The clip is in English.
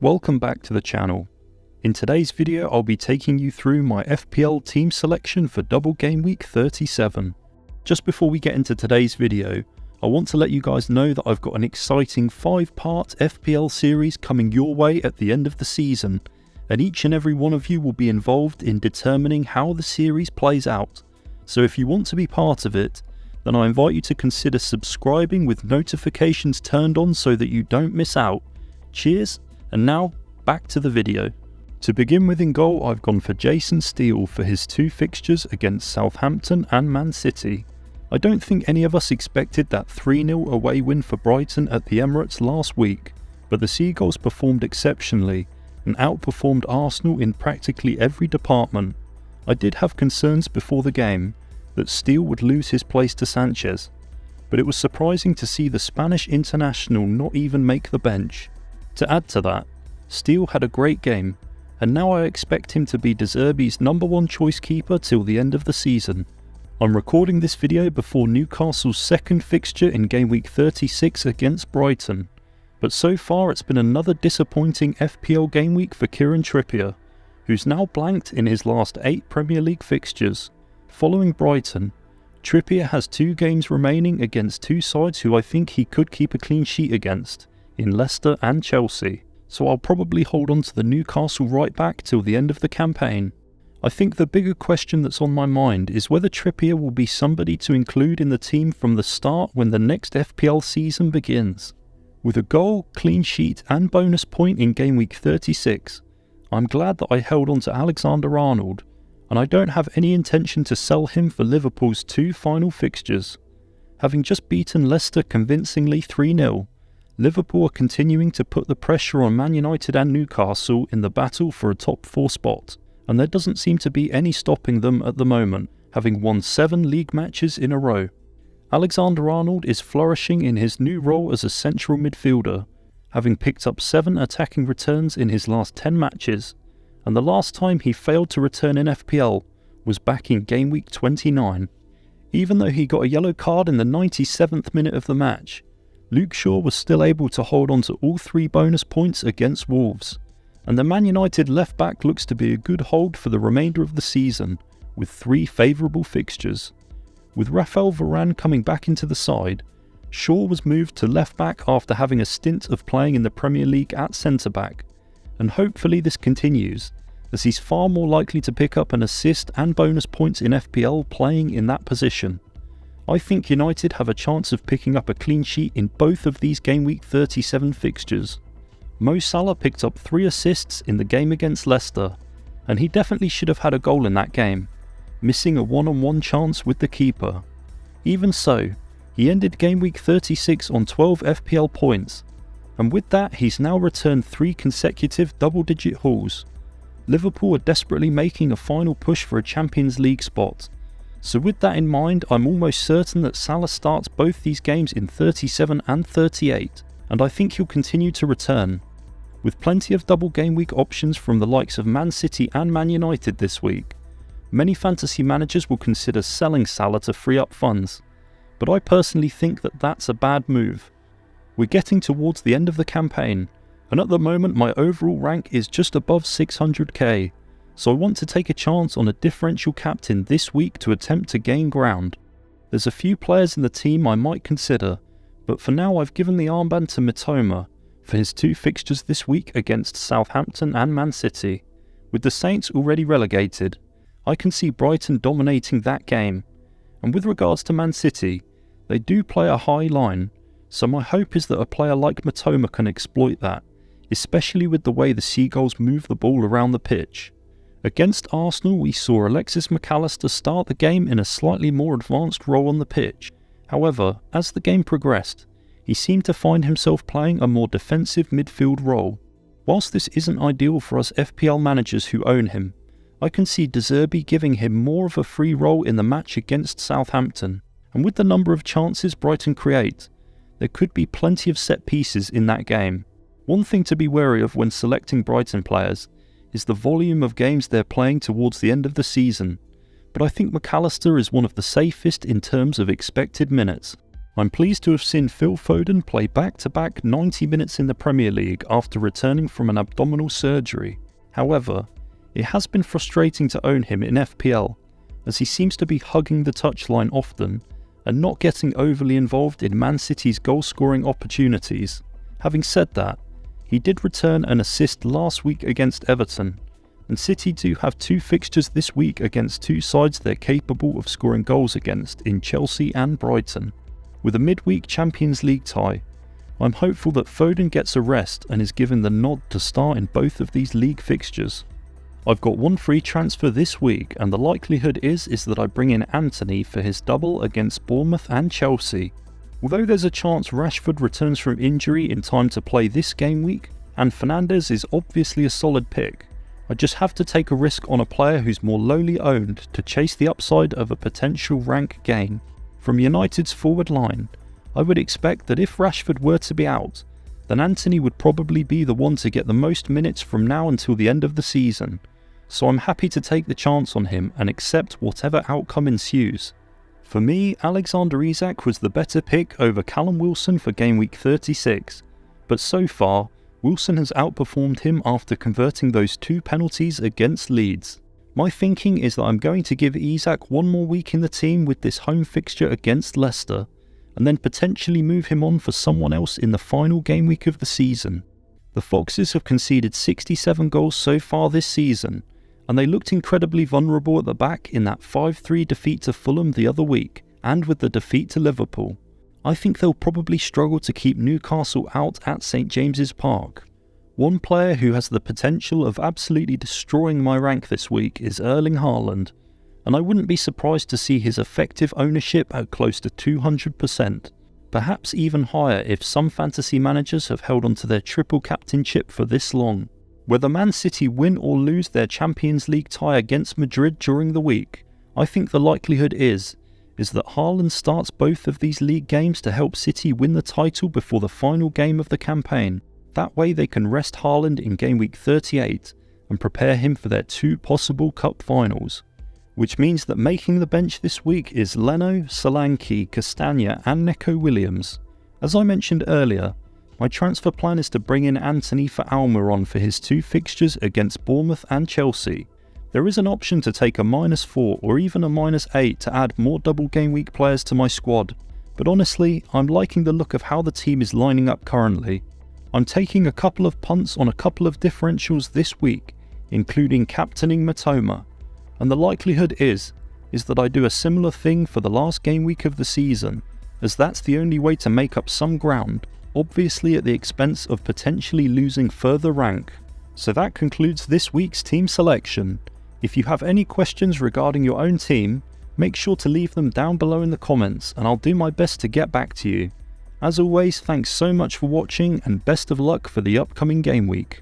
Welcome back to the channel. In today's video I'll be taking you through my FPL team selection for double game week 37. Just before we get into today's video, I want to let you guys know that I've got an exciting 5-part FPL series coming your way at the end of the season, and each and every one of you will be involved in determining how the series plays out. So if you want to be part of it, then I invite you to consider subscribing with notifications turned on so that you don't miss out. Cheers, and now back to the video. To begin with, in goal I've gone for Jason Steele for his 2 fixtures against Southampton and Man City. I don't think any of us expected that 3-0 away win for Brighton at the Emirates last week, but the Seagulls performed exceptionally and outperformed Arsenal in practically every department. I did have concerns before the game that Steele would lose his place to Sanchez, but it was surprising to see the Spanish international not even make the bench. To add to that, Steele had a great game, and now I expect him to be De Zerbi's #1 choice keeper till the end of the season. I'm recording this video before Newcastle's second fixture in game week 36 against Brighton, but so far it's been another disappointing FPL game week for Kieran Trippier, who's now blanked in his last 8 Premier League fixtures. Following Brighton, Trippier has 2 games remaining against 2 sides who I think he could keep a clean sheet against, in Leicester and Chelsea, so I'll probably hold on to the Newcastle right back till the end of the campaign. I think the bigger question that's on my mind is whether Trippier will be somebody to include in the team from the start when the next FPL season begins. With a goal, clean sheet and bonus point in game week 36, I'm glad that I held on to Alexander-Arnold, and I don't have any intention to sell him for Liverpool's 2 final fixtures. Having just beaten Leicester convincingly 3-0, Liverpool are continuing to put the pressure on Man United and Newcastle in the battle for a top 4 spot, and there doesn't seem to be any stopping them at the moment, having won 7 league matches in a row. Alexander-Arnold is flourishing in his new role as a central midfielder, having picked up 7 attacking returns in his last 10 matches, and the last time he failed to return in FPL was back in game week 29. Even though he got a yellow card in the 97th minute of the match, Luke Shaw was still able to hold on to all 3 bonus points against Wolves, and the Man United left back looks to be a good hold for the remainder of the season, with 3 favourable fixtures. With Raphael Varane coming back into the side, Shaw was moved to left back after having a stint of playing in the Premier League at centre back, and hopefully this continues, as he's far more likely to pick up an assist and bonus points in FPL playing in that position. I think United have a chance of picking up a clean sheet in both of these game week 37 fixtures. Mo Salah picked up 3 assists in the game against Leicester, and he definitely should have had a goal in that game, missing a one-on-one chance with the keeper. Even so, he ended game week 36 on 12 FPL points, and with that he's now returned 3 consecutive double-digit hauls. Liverpool are desperately making a final push for a Champions League spot, so with that in mind I'm almost certain that Salah starts both these games in 37 and 38, and I think he'll continue to return. With plenty of double game week options from the likes of Man City and Man United this week, many fantasy managers will consider selling Salah to free up funds, but I personally think that that's a bad move. We're getting towards the end of the campaign, and at the moment my overall rank is just above 600k, so I want to take a chance on a differential captain this week to attempt to gain ground. There's a few players in the team I might consider, but for now I've given the armband to Mitoma for his 2 fixtures this week against Southampton and Man City. With the Saints already relegated, I can see Brighton dominating that game, and with regards to Man City, they do play a high line, so my hope is that a player like Mitoma can exploit that, especially with the way the Seagulls move the ball around the pitch. Against Arsenal we saw Alexis McAllister start the game in a slightly more advanced role on the pitch. However, as the game progressed, he seemed to find himself playing a more defensive midfield role. Whilst this isn't ideal for us FPL managers who own him, I can see De Zerbi giving him more of a free role in the match against Southampton, and with the number of chances Brighton create, there could be plenty of set pieces in that game. One thing to be wary of when selecting Brighton players is the volume of games they're playing towards the end of the season, but I think McAllister is one of the safest in terms of expected minutes. I'm pleased to have seen Phil Foden play back-to-back 90 minutes in the Premier League after returning from an abdominal surgery. However, it has been frustrating to own him in FPL, as he seems to be hugging the touchline often and not getting overly involved in Man City's goal-scoring opportunities. Having said that, he did return an assist last week against Everton, and City do have 2 fixtures this week against 2 sides they're capable of scoring goals against in Chelsea and Brighton. With a midweek Champions League tie, I'm hopeful that Foden gets a rest and is given the nod to start in both of these league fixtures. I've got 1 free transfer this week, and the likelihood is that I bring in Anthony for his double against Bournemouth and Chelsea. Although there's a chance Rashford returns from injury in time to play this game week, and Fernandes is obviously a solid pick, I just have to take a risk on a player who's more lowly owned to chase the upside of a potential rank gain. From United's forward line, I would expect that if Rashford were to be out, then Anthony would probably be the one to get the most minutes from now until the end of the season, so I'm happy to take the chance on him and accept whatever outcome ensues. For me, Alexander Isak was the better pick over Callum Wilson for game week 36, but so far, Wilson has outperformed him after converting those 2 penalties against Leeds. My thinking is that I'm going to give Isak 1 more week in the team with this home fixture against Leicester, and then potentially move him on for someone else in the final game week of the season. The Foxes have conceded 67 goals so far this season, and they looked incredibly vulnerable at the back in that 5-3 defeat to Fulham the other week, and with the defeat to Liverpool. I think they'll probably struggle to keep Newcastle out at St James's Park. One player who has the potential of absolutely destroying my rank this week is Erling Haaland, and I wouldn't be surprised to see his effective ownership at close to 200%, perhaps even higher if some fantasy managers have held onto their triple captainship for this long. Whether Man City win or lose their Champions League tie against Madrid during the week, I think the likelihood is that Haaland starts both of these league games to help City win the title before the final game of the campaign. That way they can rest Haaland in game week 38 and prepare him for their 2 possible cup finals. Which means that making the bench this week is Leno, Solanke, Castagna and Neco Williams. As I mentioned earlier, my transfer plan is to bring in Anthony for Almiron for his 2 fixtures against Bournemouth and Chelsea. There is an option to take a -4 or even a -8 to add more double game week players to my squad, but honestly, I'm liking the look of how the team is lining up currently. I'm taking a couple of punts on a couple of differentials this week, including captaining Matoma, and the likelihood is that I do a similar thing for the last game week of the season, as that's the only way to make up some ground, obviously at the expense of potentially losing further rank. So that concludes this week's team selection. If you have any questions regarding your own team, make sure to leave them down below in the comments and I'll do my best to get back to you. As always, thanks so much for watching and best of luck for the upcoming game week.